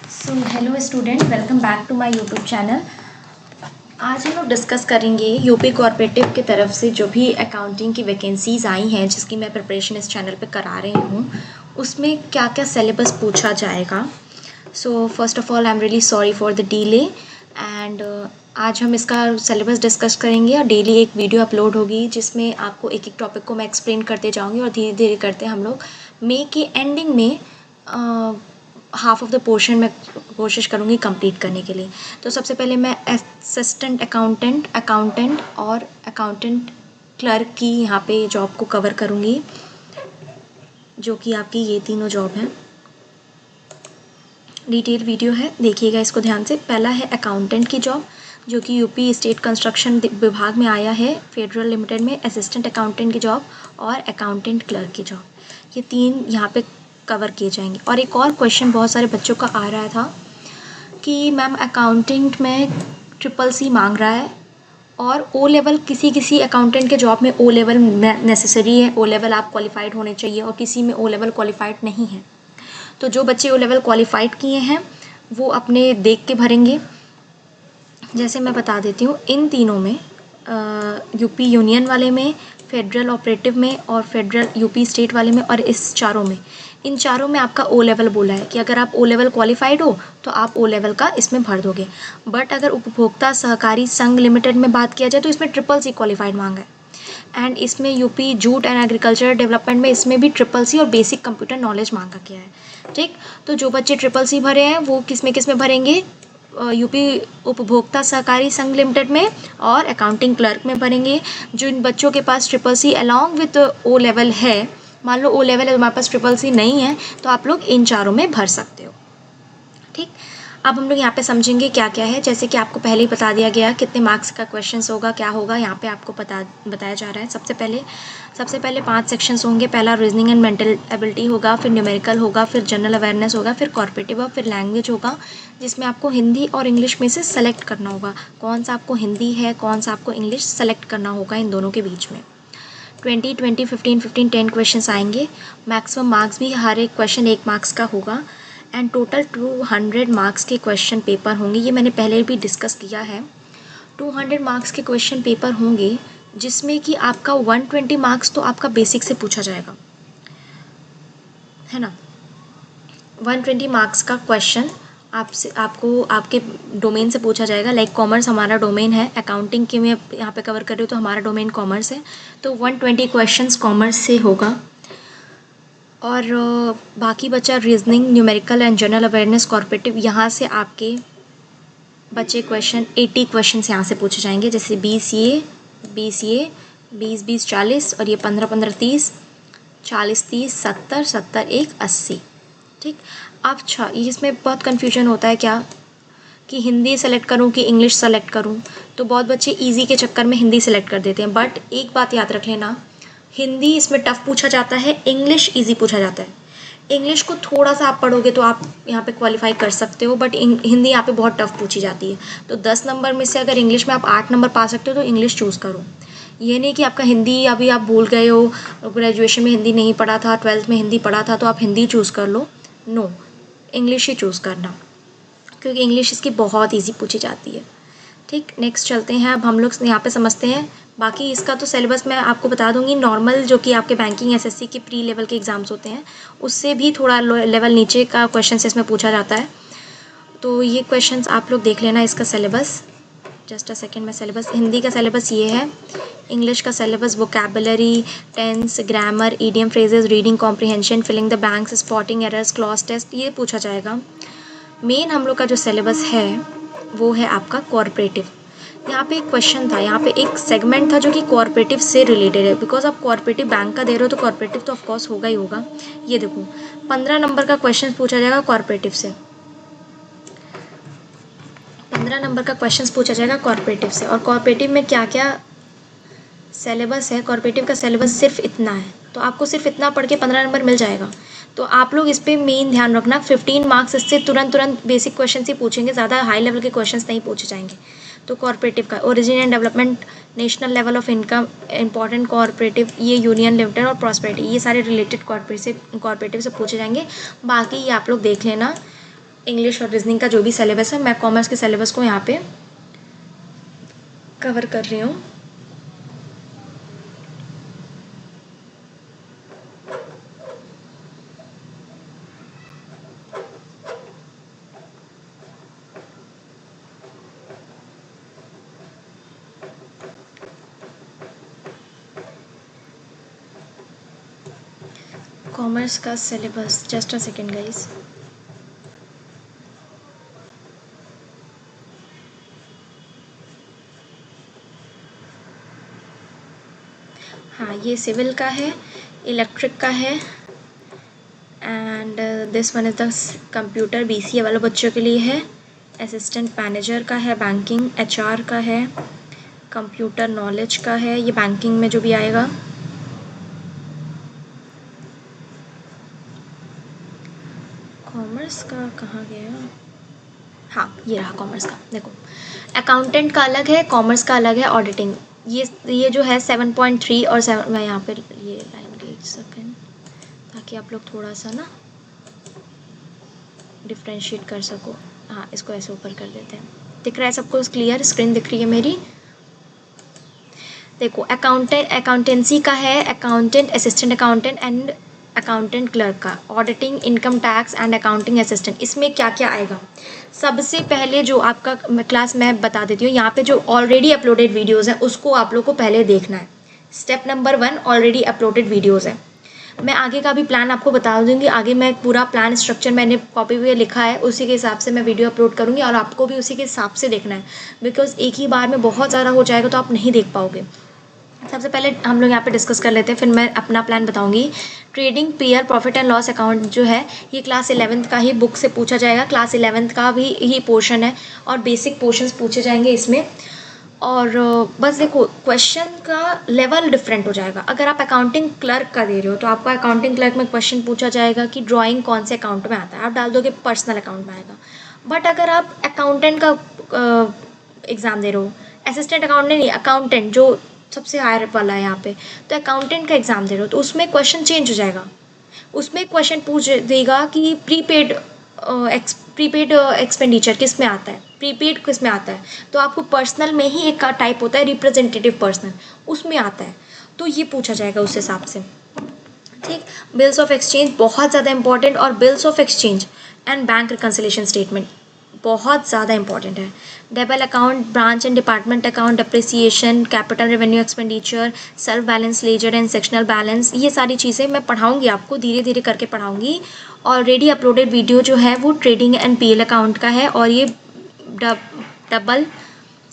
So hello student, welcome back to my YouTube channel. आज हम लोग डिस्कस करेंगे यूपी कॉर्पोरेटिव की तरफ से जो भी अकाउंटिंग की वैकेंसीज़ आई हैं, जिसकी मैं प्रिपरेशन इस चैनल पे करा रही हूँ, उसमें क्या क्या सिलेबस पूछा जाएगा। So first of all I am really sorry for the delay and आज हम इसका सिलेबस डिस्कस करेंगे और डेली एक वीडियो अपलोड होगी जिसमें आपको एक एक टॉपिक को मैं एक्सप्लेन करते जाऊँगी और धीरे धीरे करते हम लोग मई के एंडिंग में हाफ ऑफ द पोर्शन में कोशिश करूँगी कंप्लीट करने के लिए। तो सबसे पहले मैं असिस्टेंट अकाउंटेंट और अकाउंटेंट क्लर्क की यहाँ पे जॉब को कवर करूँगी, जो कि आपकी ये तीनों जॉब हैं। डिटेल वीडियो है, देखिएगा इसको ध्यान से। पहला है अकाउंटेंट की जॉब, जो कि यूपी स्टेट कंस्ट्रक्शन विभाग में आया है फेडरल लिमिटेड में। असिस्टेंट अकाउंटेंट की जॉब और अकाउंटेंट क्लर्क की जॉब, ये तीन यहाँ पे कवर किए जाएंगे। और एक और क्वेश्चन बहुत सारे बच्चों का आ रहा था कि मैम अकाउंटेंट में CCC मांग रहा है और ओ लेवल किसी अकाउंटेंट के जॉब में ओ लेवल नेसेसरी है, ओ लेवल आप क्वालिफाइड होने चाहिए, और किसी में ओ लेवल क्वालिफाइड नहीं है। तो जो बच्चे ओ लेवल क्वालिफाइड किए हैं वो अपने देख के भरेंगे। जैसे मैं बता देती हूँ, इन तीनों में यूपी यूनियन वाले में, फेडरल ऑपरेटिव में और फेडरल यूपी स्टेट वाले में, और इस चारों में, इन चारों में आपका ओ लेवल बोला है कि अगर आप ओ लेवल क्वालिफाइड हो तो आप ओ लेवल का इसमें भर दोगे। बट अगर उपभोक्ता सहकारी संघ लिमिटेड में बात किया जाए तो इसमें CCC क्वालिफाइड मांगा है। एंड इसमें UP jute and agriculture development में इसमें भी CCC और बेसिक कंप्यूटर नॉलेज मांगा गया है। ठीक, तो जो बच्चे CCC भरे हैं वो किस में भरेंगे, यूपी उपभोक्ता सहकारी संघ लिमिटेड में और अकाउंटिंग क्लर्क में भरेंगे। जो इन बच्चों के पास CCC along with O level है, मान लो ओ लेवल है, हमारे पास CCC नहीं है, तो आप लोग इन चारों में भर सकते हो। ठीक, अब हम लोग यहाँ पे समझेंगे क्या क्या है। जैसे कि आपको पहले ही बता दिया गया कितने मार्क्स का क्वेश्चंस होगा, क्या होगा, यहाँ पे आपको बताया जा रहा है। सबसे पहले 5 सेक्शंस होंगे। पहला रीजनिंग एंड मेंटल एबिलिटी होगा, फिर न्यूमेरिकल होगा, फिर जनरल अवेयरनेस होगा, फिर कॉर्पोरेटिव और फिर लैंग्वेज होगा, जिसमें आपको हिंदी और इंग्लिश में से सेलेक्ट करना होगा कौन सा आपको हिंदी है, कौन सा आपको इंग्लिश सेलेक्ट करना होगा इन दोनों के बीच में। 20, 20, 15, 15, 10 क्वेश्चंस आएंगे। मैक्सिमम मार्क्स भी हर एक क्वेश्चन 1 मार्क्स का होगा एंड टोटल 200 मार्क्स के क्वेश्चन पेपर होंगे। ये मैंने पहले भी डिस्कस किया है। 200 मार्क्स के क्वेश्चन पेपर होंगे, जिसमें कि आपका 120 मार्क्स तो आपका बेसिक से पूछा जाएगा, है ना। 120 मार्क्स का क्वेश्चन आपको आपके डोमेन से पूछा जाएगा। लाइक कॉमर्स हमारा डोमेन है, अकाउंटिंग के मैं यहाँ पे कवर कर रही हूँ, तो हमारा डोमेन कॉमर्स है, तो 120 क्वेश्चंस कॉमर्स से होगा। और बाकी बचा reasoning, numerical and general awareness, corporative. यहाँ से आपके बचे क्वेश्चन 80 क्वेश्चंस यहाँ से पूछे जाएंगे। जैसे 20 ये 20 40 और ये 15 30, 40 30, 70 70 1 80। ठीक, अब अच्छा इसमें बहुत कन्फ्यूजन होता है क्या कि हिंदी सेलेक्ट करूं कि इंग्लिश सेलेक्ट करूं। तो बहुत बच्चे इजी के चक्कर में हिंदी सेलेक्ट कर देते हैं, बट एक बात याद रख लेना, हिंदी इसमें टफ पूछा जाता है, इंग्लिश इजी पूछा जाता है। इंग्लिश को थोड़ा सा आप पढ़ोगे तो आप यहाँ पे क्वालिफाई कर सकते हो, बट हिंदी यहाँ पे बहुत टफ पूछी जाती है। तो 10 नंबर में से अगर इंग्लिश में आप 8 नंबर पा सकते हो तो इंग्लिश चूज़ करो। ये नहीं कि आपका हिंदी अभी आप भूल गए हो, ग्रेजुएशन में हिंदी नहीं पढ़ा था, 12th में हिंदी पढ़ा था, तो आप हिंदी चूज़ कर लो। नो, इंग्लिश ही चूज़ करना, क्योंकि इंग्लिश इसकी बहुत ईजी पूछी जाती है। ठीक, नेक्स्ट चलते हैं। अब हम लोग यहाँ पे समझते हैं। बाकी इसका तो सिलेबस मैं आपको बता दूंगी। नॉर्मल जो कि आपके बैंकिंग SSC के प्री लेवल के एग्ज़ाम्स होते हैं, उससे भी थोड़ा लेवल नीचे का क्वेश्चन इसमें पूछा जाता है। तो ये क्वेश्चंस आप लोग देख लेना। इसका सिलेबस जस्ट अ सेकेंड में, सिलेबस हिंदी का सिलेबस ये है। इंग्लिश का syllabus vocabulary, tense, grammar, idiom phrases, reading comprehension, filling the banks, spotting errors, clause test, ये पूछा जाएगा। मेन हम लोग का जो सिलेबस है वो है आपका कॉर्पोरेटिव। यहाँ पे एक क्वेश्चन था, यहाँ पे एक सेगमेंट था जो कि कॉर्पोरेटिव से रिलेटेड है, बिकॉज आप कॉर्पोरेटिव बैंक का दे रहे हो तो कॉर्पोरेटिव तो ऑफकोर्स होगा ही होगा। ये देखो 15 नंबर का क्वेश्चन पूछा जाएगा कॉर्पोरेटिव से, 15 नंबर का क्वेश्चन पूछा जाएगा कॉर्पोरेटिव से। और कॉर्पोरेटिव में क्या क्या सिलेबस है, कॉर्पोरेटिव का सिलेबस सिर्फ इतना है, तो आपको सिर्फ इतना पढ़ के 15 नंबर मिल जाएगा। तो आप लोग इस पर मेन ध्यान रखना। 15 मार्क्स इससे तुरंत बेसिक क्वेश्चन ही पूछेंगे, ज़्यादा हाई लेवल के क्वेश्चंस नहीं पूछे जाएंगे। तो कॉर्पोरेटिव का origin and development, national level of income, important corporative, ये यूनियन लिमिटेड और प्रॉस्पेरिटी, ये सारे रिलेटेड कॉर्पोरेटिव से पूछे जाएंगे। बाकी ये आप लोग देख लेना। इंग्लिश और रीजनिंग का जो भी सिलेबस है, मैं कॉमर्स के सिलेबस को यहाँ पे कवर कर रही हूँ। कॉमर्स का syllabus, just a second guys. हाँ, ये सिविल का है, इलेक्ट्रिक का है, and this one is the computer BCA वाले बच्चों के लिए है, असिस्टेंट मैनेजर का है, बैंकिंग HR का है, कंप्यूटर नॉलेज का है, ये बैंकिंग में जो भी आएगा। कॉमर्स का कहाँ गया? हाँ, ये रहा कॉमर्स का। देखो, अकाउंटेंट का अलग है, कॉमर्स का अलग है, ऑडिटिंग। ये जो है 7.3 और 7, मैं यहाँ पे ये लाइन खींच सकें ताकि आप लोग थोड़ा सा ना डिफ्रेंशिएट कर सको। हाँ, इसको ऐसे ऊपर कर देते हैं। दिख रहा है सबको? क्लियर स्क्रीन दिख रही है मेरी? देखो, अकाउंटेंसी का है, accountant, assistant accountant and accountant clerk का, auditing, income tax and accounting assistant. इसमें क्या क्या आएगा? सबसे पहले जो आपका क्लास मैं बता देती हूँ, यहाँ पे जो ऑलरेडी अपलोडेड वीडियोज़ हैं उसको आप लोग को पहले देखना है। Step number 1 already uploaded videos है। मैं आगे का भी प्लान आपको बता दूँगी। आगे मैं पूरा प्लान स्ट्रक्चर मैंने कॉपी पे लिखा है, उसी के हिसाब से मैं वीडियो अपलोड करूँगी और आपको भी उसी के हिसाब से देखना है, बिकॉज एक ही बार में बहुत ज़्यादा हो जाएगा तो आप नहीं देख पाओगे। सबसे पहले हम लोग यहाँ पे डिस्कस कर लेते हैं, फिर मैं अपना प्लान बताऊंगी। Trading peer profit and loss account जो है ये क्लास 11th का ही बुक से पूछा जाएगा, क्लास 11th का भी ही पोर्शन है और बेसिक पोर्शंस पूछे जाएंगे इसमें। और बस देखो, क्वेश्चन का लेवल डिफरेंट हो जाएगा। अगर आप अकाउंटिंग क्लर्क का दे रहे हो तो आपका अकाउंटिंग क्लर्क में क्वेश्चन पूछा जाएगा कि ड्राइंग कौन से अकाउंट में आता है, आप डाल दोगे पर्सनल अकाउंट में आएगा। बट अगर आप अकाउंटेंट का एग्ज़ाम दे रहे हो, असिस्टेंट अकाउंटेंट नहीं, अकाउंटेंट जो सबसे हायर वाला है यहाँ पे, तो अकाउंटेंट का एग्ज़ाम दे रहे हो तो उसमें क्वेश्चन चेंज हो जाएगा। उसमें क्वेश्चन पूछ देगा कि प्रीपेड एक्सपेंडिचर किस में आता है, प्रीपेड किस में आता है। तो आपको पर्सनल में ही एक का टाइप होता है रिप्रेजेंटेटिव पर्सनल, उसमें आता है, तो ये पूछा जाएगा उस हिसाब से। ठीक, बिल्स ऑफ एक्सचेंज बहुत ज़्यादा इंपॉर्टेंट, और bills of exchange and bank reconciliation statement बहुत ज़्यादा इंपॉर्टेंट है। Double account, branch and department account, depreciation, capital revenue expenditure, self balance ledger and sectional balance, ये सारी चीज़ें मैं पढ़ाऊंगी आपको, धीरे धीरे करके पढ़ाऊंगी। ऑलरेडी अपलोडेड वीडियो जो है वो ट्रेडिंग एंड PL अकाउंट का है और ये डबल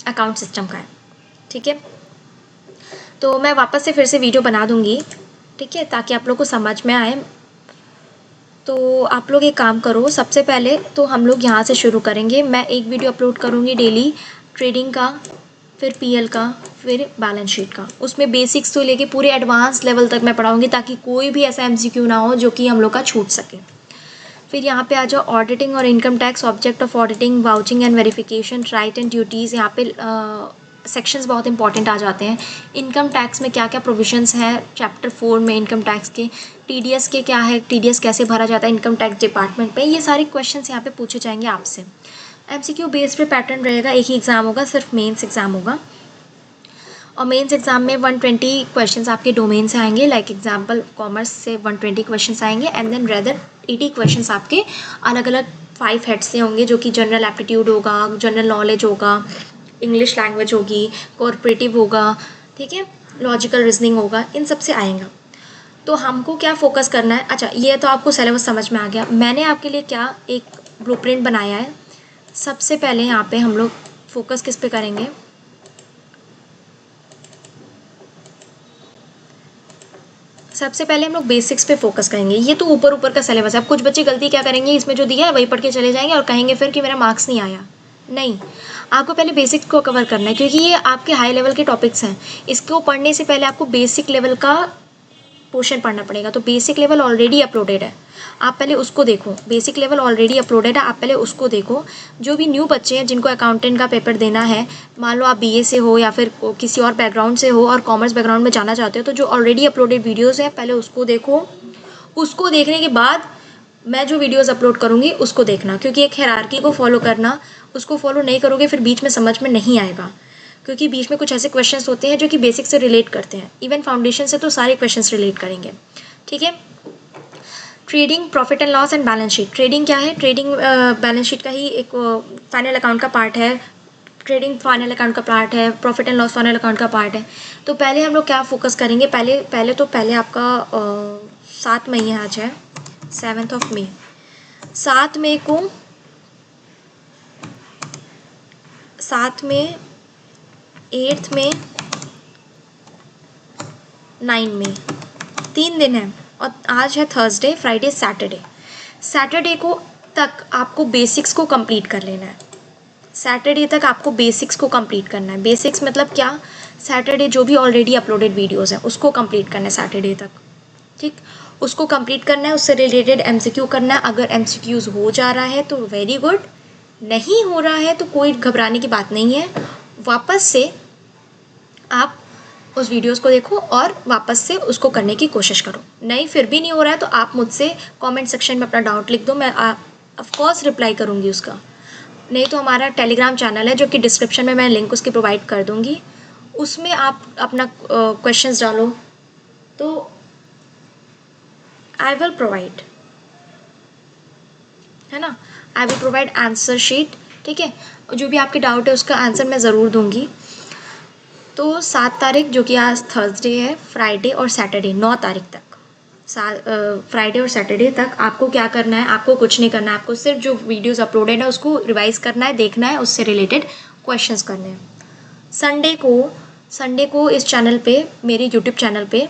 अकाउंट सिस्टम का है। ठीक है, तो मैं वापस से फिर से वीडियो बना दूँगी, ठीक है, ताकि आप लोग को समझ में आए। तो आप लोग एक काम करो, सबसे पहले तो हम लोग यहाँ से शुरू करेंगे। मैं एक वीडियो अपलोड करूँगी डेली, ट्रेडिंग का, फिर PL का, फिर बैलेंस शीट का। उसमें बेसिक्स तो लेके पूरे एडवांस लेवल तक मैं पढ़ाऊँगी ताकि कोई भी ऐसा MCQ ना हो जो कि हम लोग का छूट सके। फिर यहाँ पे आ जाओ, ऑडिटिंग और income tax, object of auditing, vouching and verification, right and duties. यहाँ पे सेक्शंस बहुत इंपॉर्टेंट आ जाते हैं। इनकम टैक्स में क्या क्या प्रोविजंस हैं चैप्टर 4 में इनकम टैक्स के, TDS के क्या है, TDS कैसे भरा जाता है इनकम टैक्स डिपार्टमेंट पे, ये सारे क्वेश्चंस यहाँ पे पूछे जाएंगे आपसे। MCQ बेस पे पैटर्न रहेगा, एक ही एग्ज़ाम होगा, सिर्फ मेंस एग्ज़ाम होगा। और मेंस एग्ज़ाम में 120 क्वेश्चंस आपके डोमेन से आएंगे, लाइक एग्जांपल कॉमर्स से 120 क्वेश्चंस आएंगे, एंड देन रेदर 80 क्वेश्चंस आपके अलग अलग 5 हेड्स से होंगे, जो कि जनरल एप्टीट्यूड होगा, जनरल नॉलेज होगा, इंग्लिश लैंग्वेज होगी, कोऑपरेटिव होगा, ठीक है, लॉजिकल रीजनिंग होगा, इन सब से आएगा। तो हमको क्या फोकस करना है? अच्छा, ये तो आपको सिलेबस समझ में आ गया। मैंने आपके लिए क्या एक ब्लूप्रिंट बनाया है। सबसे पहले यहाँ पे हम लोग फोकस किस पे करेंगे? सबसे पहले हम लोग बेसिक्स पे फोकस करेंगे। ये तो ऊपर ऊपर का सिलेबस है। अब कुछ बच्चे गलती क्या करेंगे, इसमें जो दिया है वही पढ़ के चले जाएंगे और कहेंगे फिर कि मेरा मार्क्स नहीं आया। नहीं, आपको पहले बेसिक्स को कवर करना है, क्योंकि ये आपके हाई लेवल के टॉपिक्स हैं। इसको पढ़ने से पहले आपको बेसिक लेवल का पोर्शन पढ़ना पड़ेगा। तो बेसिक लेवल ऑलरेडी अपलोडेड है, आप पहले उसको देखो। बेसिक लेवल ऑलरेडी अपलोडेड है, आप पहले उसको देखो। जो भी न्यू बच्चे हैं जिनको अकाउंटेंट का पेपर देना है, मान लो आप BA से हो या फिर किसी और बैकग्राउंड से हो और कॉमर्स बैकग्राउंड में जाना चाहते हो, तो जो ऑलरेडी अपलोडेड वीडियोज़ हैं पहले उसको देखो। उसको देखने के बाद मैं जो वीडियोस अपलोड करूँगी उसको देखना, क्योंकि एक हायरार्की को फॉलो करना, उसको फॉलो नहीं करोगे फिर बीच में समझ में नहीं आएगा, क्योंकि बीच में कुछ ऐसे क्वेश्चंस होते हैं जो कि बेसिक से रिलेट करते हैं, इवन फाउंडेशन से तो सारे क्वेश्चंस रिलेट करेंगे। ठीक है। Trading, profit and loss and balance sheet. Trading क्या है? ट्रेडिंग बैलेंस शीट का ही एक फाइनल अकाउंट का पार्ट है, ट्रेडिंग फाइनल अकाउंट का पार्ट है, profit and loss final account का पार्ट है। तो पहले हम लोग क्या फोकस करेंगे, पहले आपका 7 मई है, आज है 7 मई। 7 मई को 7 में 8 में 9 में 3 दिन है, और आज है थर्सडे, फ्राइडे, सैटरडे। सैटरडे को तक आपको बेसिक्स को कंप्लीट कर लेना है। सैटरडे तक आपको बेसिक्स को कंप्लीट करना है। बेसिक्स मतलब क्या? सैटरडे जो भी ऑलरेडी अपलोडेड वीडियोस हैं उसको कंप्लीट करना है सैटरडे तक। ठीक, उसको कंप्लीट करना है, उससे रिलेटेड एमसीक्यू करना है। अगर एमसीक्यूज हो जा रहा है तो वेरी गुड, नहीं हो रहा है तो कोई घबराने की बात नहीं है। वापस से आप उस वीडियोस को देखो और वापस से उसको करने की कोशिश करो। नहीं, फिर भी नहीं हो रहा है तो आप मुझसे कमेंट सेक्शन में अपना डाउट लिख दो, मैं ऑफ कोर्स रिप्लाई करूँगी उसका। नहीं तो हमारा टेलीग्राम चैनल है जो कि डिस्क्रिप्शन में मैं लिंक उसकी प्रोवाइड कर दूँगी, उसमें आप अपना क्वेश्चंस डालो तो आई विल प्रोवाइड, है ना, I will provide answer sheet. ठीक है, जो भी आपके डाउट है उसका आंसर मैं ज़रूर दूंगी। तो 7 तारीख जो कि आज थर्सडे है, फ्राइडे और सैटरडे, 9 तारीख तक, फ्राइडे और सैटरडे तक आपको क्या करना है? आपको कुछ नहीं करना है, आपको सिर्फ जो वीडियोस अपलोडेड है उसको रिवाइज करना है, देखना है, उससे रिलेटेड क्वेश्चंस करने हैं। संडे को इस चैनल पे, मेरे यूट्यूब चैनल पे,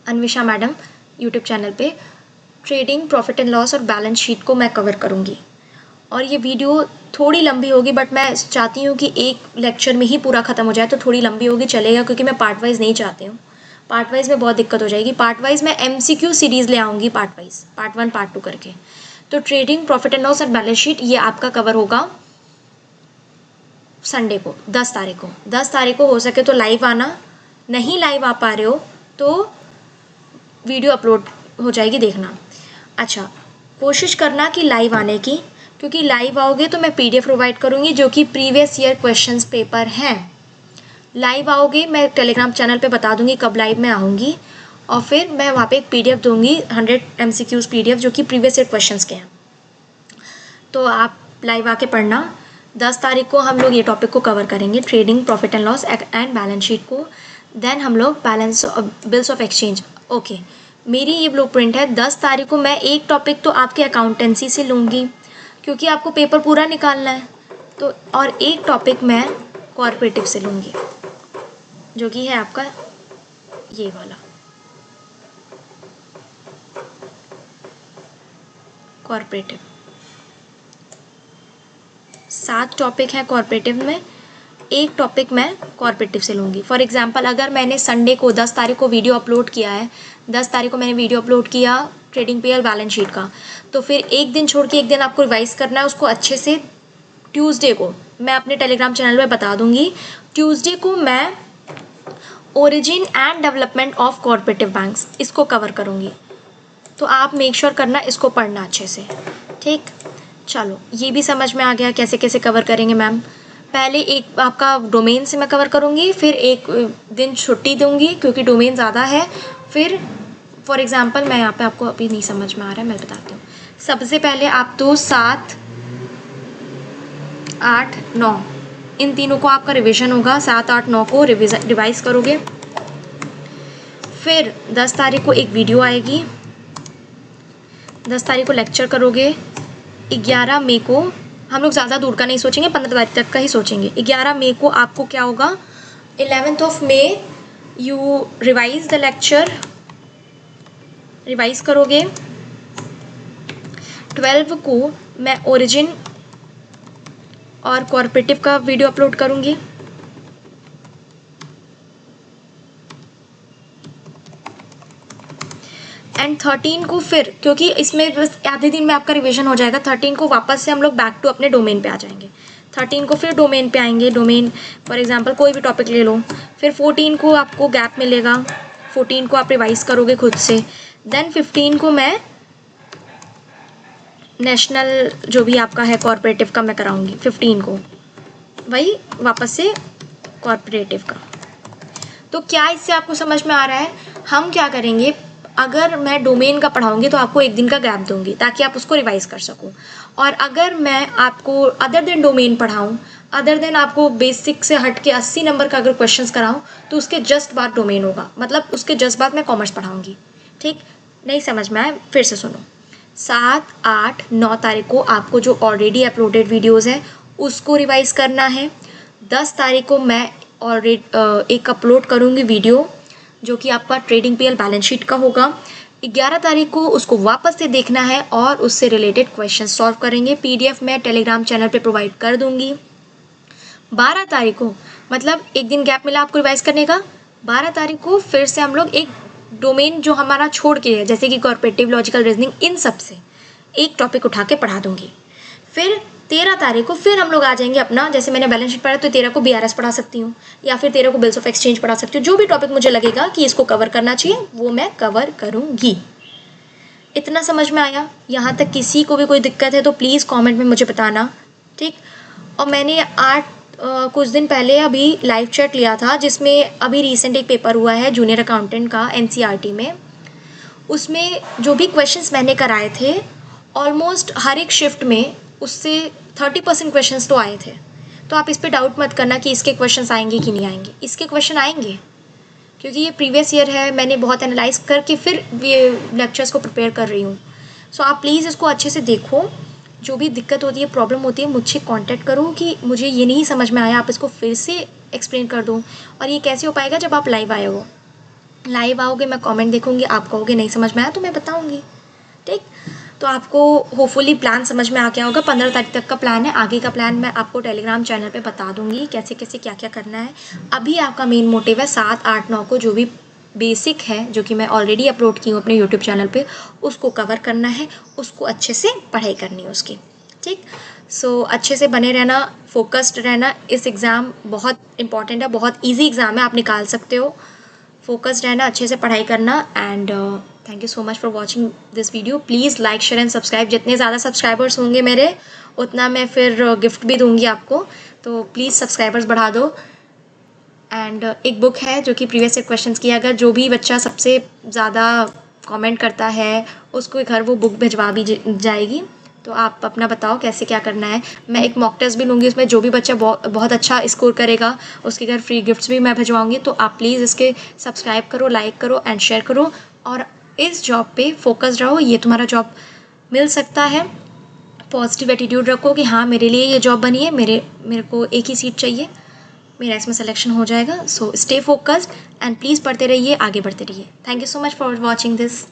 अन्विषा मैडम यूट्यूब चैनल पे, ट्रेडिंग, प्रॉफिट एंड लॉस और बैलेंस शीट को मैं कवर करूँगी। और ये वीडियो थोड़ी लंबी होगी, बट मैं चाहती हूँ कि एक लेक्चर में ही पूरा ख़त्म हो जाए, तो थोड़ी लंबी होगी चलेगा, क्योंकि मैं पार्ट वाइज नहीं चाहती हूँ। पार्ट वाइज में बहुत दिक्कत हो जाएगी। पार्ट वाइज मैं MCQ सीरीज़ ले आऊँगी, पार्ट वाइज, पार्ट 1 पार्ट 2 करके। तो ट्रेडिंग, प्रॉफिट एंड लॉस और बैलेंस शीट ये आपका कवर होगा संडे को, 10 तारीख को। 10 तारीख को हो सके तो लाइव आना, नहीं लाइव आ पा रहे हो तो वीडियो अपलोड हो जाएगी, देखना। अच्छा, कोशिश करना कि लाइव आने की, क्योंकि लाइव आओगे तो मैं PDF प्रोवाइड करूँगी जो कि प्रीवियस ईयर क्वेश्चंस पेपर हैं। लाइव आओगे, मैं टेलीग्राम चैनल पे बता दूँगी कब लाइव में आऊँगी, और फिर मैं वहाँ पे एक PDF दूँगी, 100 MCQs PDF जो कि प्रीवियस ईयर क्वेश्चंस के हैं। तो आप लाइव आके पढ़ना। 10 तारीख को हम लोग ये टॉपिक को कवर करेंगे, trading, profit and loss and balance sheet को। देन हम लोग बिल्स ऑफ एक्सचेंज। ओके, मेरी ये ब्लूप्रिंट है। 10 तारीख को मैं एक टॉपिक तो आपके अकाउंटेंसी से लूँगी, क्योंकि आपको पेपर पूरा निकालना है, तो और एक टॉपिक मैं कॉर्पोरेटिव से लूँगी, जो कि है आपका ये वाला कॉर्पोरेटिव। 7 टॉपिक है कॉर्पोरेटिव में, एक टॉपिक मैं कॉर्पोरेटिव से लूँगी। फॉर एग्जांपल, अगर मैंने संडे को 10 तारीख को वीडियो अपलोड किया है, 10 तारीख को मैंने वीडियो अपलोड किया ट्रेडिंग PL बैलेंस शीट का, तो फिर एक दिन छोड़ के एक दिन आपको रिवाइज करना है उसको अच्छे से। ट्यूसडे को मैं अपने टेलीग्राम चैनल पे बता दूंगी, ट्यूसडे को मैं origin and development of corporative banks इसको कवर करूँगी। तो आप मेक श्योर करना इसको पढ़ना अच्छे से। ठीक, चलो ये भी समझ में आ गया कैसे कैसे कवर करेंगे मैम। पहले एक आपका डोमेन से मैं कवर करूँगी, फिर एक दिन छुट्टी दूँगी क्योंकि डोमेन ज़्यादा है। फिर फॉर एग्ज़ाम्पल मैं यहाँ पे आपको अभी नहीं समझ में आ रहा है, मैं बताती हूँ। सबसे पहले आप तो 7, 8, 9 इन तीनों को आपका रिवीजन होगा। 7, 8, 9 को रिवाइज करोगे। फिर 10 तारीख को एक वीडियो आएगी, 10 तारीख को लेक्चर करोगे। 11 मई को हम लोग ज़्यादा दूर का नहीं सोचेंगे, 15 तारीख तक का ही सोचेंगे। 11 मई को आपको क्या होगा, 11th May you revise the lecture, revise करोगे। 12 को मैं ओरिजिन और कॉर्पोरेटिव का वीडियो अपलोड करूँगी। एंड 13 को फिर, क्योंकि इसमें बस आधे दिन में आपका रिवीजन हो जाएगा, 13 को वापस से हम लोग बैक टू अपने डोमेन पे आ जाएंगे। 13 को फिर डोमेन पे आएंगे, डोमेन फॉर एग्जांपल कोई भी टॉपिक ले लो। फिर 14 को आपको गैप मिलेगा, 14 को आप रिवाइज करोगे खुद से। देन 15 को मैं नेशनल जो भी आपका है कॉर्पोरेटिव का मैं कराऊंगी 15 को, वही वापस से कॉर्पोरेटिव का। तो क्या इससे आपको समझ में आ रहा है? हम क्या करेंगे, अगर मैं डोमेन का पढ़ाऊंगी तो आपको 1 दिन का गैप दूंगी ताकि आप उसको रिवाइज कर सको, और अगर मैं आपको अदर देन डोमेन पढ़ाऊँ, अदर देन आपको बेसिक से हट के 80 नंबर का अगर क्वेश्चंस कराऊँ तो उसके जस्ट बाद डोमेन होगा, मतलब उसके जस्ट बाद मैं कॉमर्स पढ़ाऊँगी। ठीक, नहीं समझ में आया फिर से सुनो। 7, 8, 9 तारीख को आपको जो ऑलरेडी अपलोडेड वीडियोज़ हैं उसको रिवाइज करना है। 10 तारीख को मैं ऑलरेडी एक अपलोड करूँगी वीडियो जो कि आपका ट्रेडिंग पीएल बैलेंस शीट का होगा। 11 तारीख को उसको वापस से देखना है और उससे रिलेटेड क्वेश्चन सॉल्व करेंगे। पीडीएफ मैं टेलीग्राम चैनल पे प्रोवाइड कर दूंगी। 12 तारीख को, मतलब 1 दिन गैप मिला आपको रिवाइज करने का, 12 तारीख को फिर से हम लोग एक डोमेन जो हमारा छोड़ के है, जैसे कि कॉर्पोरेटिव, लॉजिकल रीजनिंग, इन सब से एक टॉपिक उठा के पढ़ा दूंगी। फिर 13 तारीख को फिर हम लोग आ जाएंगे अपना, जैसे मैंने बैलेंस शीट पढ़ा तो 13 को बीआरएस पढ़ा सकती हूँ, या फिर 13 को बिल्स ऑफ एक्सचेंज पढ़ा सकती हूँ। जो भी टॉपिक मुझे लगेगा कि इसको कवर करना चाहिए वो मैं कवर करूँगी। इतना समझ में आया? यहाँ तक किसी को भी कोई दिक्कत है तो प्लीज़ कमेंट में मुझे बताना। ठीक, और मैंने कुछ दिन पहले अभी लाइव चैट लिया था जिसमें अभी रिसेंट एक पेपर हुआ है जूनियर अकाउंटेंट का एनसीईआरटी में। उसमें जो भी क्वेश्चंस मैंने कराए थे ऑलमोस्ट हर एक शिफ्ट में उससे 30% क्वेश्चंस तो आए थे। तो आप इस पे डाउट मत करना कि इसके क्वेश्चंस आएंगे कि नहीं आएंगे। इसके क्वेश्चन आएंगे क्योंकि ये प्रीवियस ईयर है, मैंने बहुत एनालाइज करके फिर ये लेक्चर्स को प्रिपेयर कर रही हूँ। सो आप प्लीज़ इसको अच्छे से देखो। जो भी दिक्कत होती है, प्रॉब्लम होती है, मुझसे कांटेक्ट करो कि मुझे ये नहीं समझ में आया, आप इसको फिर से एक्सप्लेन कर दो। और ये कैसे हो पाएगा? जब आप लाइव आए हो, लाइव आओगे, मैं कमेंट देखूंगी, आप कहोगे नहीं समझ में आया तो मैं बताऊंगी। ठीक, तो आपको होपफुली प्लान समझ में आ गया होगा। 15 तारीख तक का प्लान है, आगे का प्लान मैं आपको टेलीग्राम चैनल पे बता दूंगी कैसे कैसे क्या क्या करना है। अभी आपका मेन मोटिव है 7, 8, 9 को जो भी बेसिक है, जो कि मैं ऑलरेडी अपलोड की हूँ अपने यूट्यूब चैनल पे, उसको कवर करना है, उसको अच्छे से पढ़ाई करनी है उसकी। ठीक, सो अच्छे से बने रहना, फोकस्ड रहना। इस एग्ज़ाम बहुत इंपॉर्टेंट है, बहुत ईजी एग्ज़ाम है, आप निकाल सकते हो। फोकस्ड रहना, अच्छे से पढ़ाई करना। And thank you so much for watching this video. Please like, share and subscribe. जितने ज़्यादा सब्सक्राइबर्स होंगे मेरे, उतना मैं फिर गिफ्ट भी दूंगी आपको, तो प्लीज़ सब्सक्राइबर्स बढ़ा दो। एंड एक बुक है जो कि प्रीवियस ईयर क्वेश्चंस की, अगर जो भी बच्चा सबसे ज़्यादा कमेंट करता है उसको घर वो बुक भिजवा भी जाएगी। तो आप अपना बताओ कैसे क्या करना है। मैं एक मॉक टेस्ट भी लूँगी, उसमें जो भी बच्चा बहुत अच्छा स्कोर करेगा उसके घर फ्री गिफ्ट्स भी मैं भिजवाऊँगी। तो आप प्लीज़ इसके सब्सक्राइब करो, लाइक करो एंड शेयर करो, और इस जॉब पे फोकस्ड रहो। ये तुम्हारा जॉब मिल सकता है। पॉजिटिव एटीट्यूड रखो कि हाँ मेरे लिए ये जॉब बनी है, मेरे को एक ही सीट चाहिए, मेरा इसमें सिलेक्शन हो जाएगा। So stay focused and please पढ़ते रहिए, आगे बढ़ते रहिए। Thank you so much for watching this.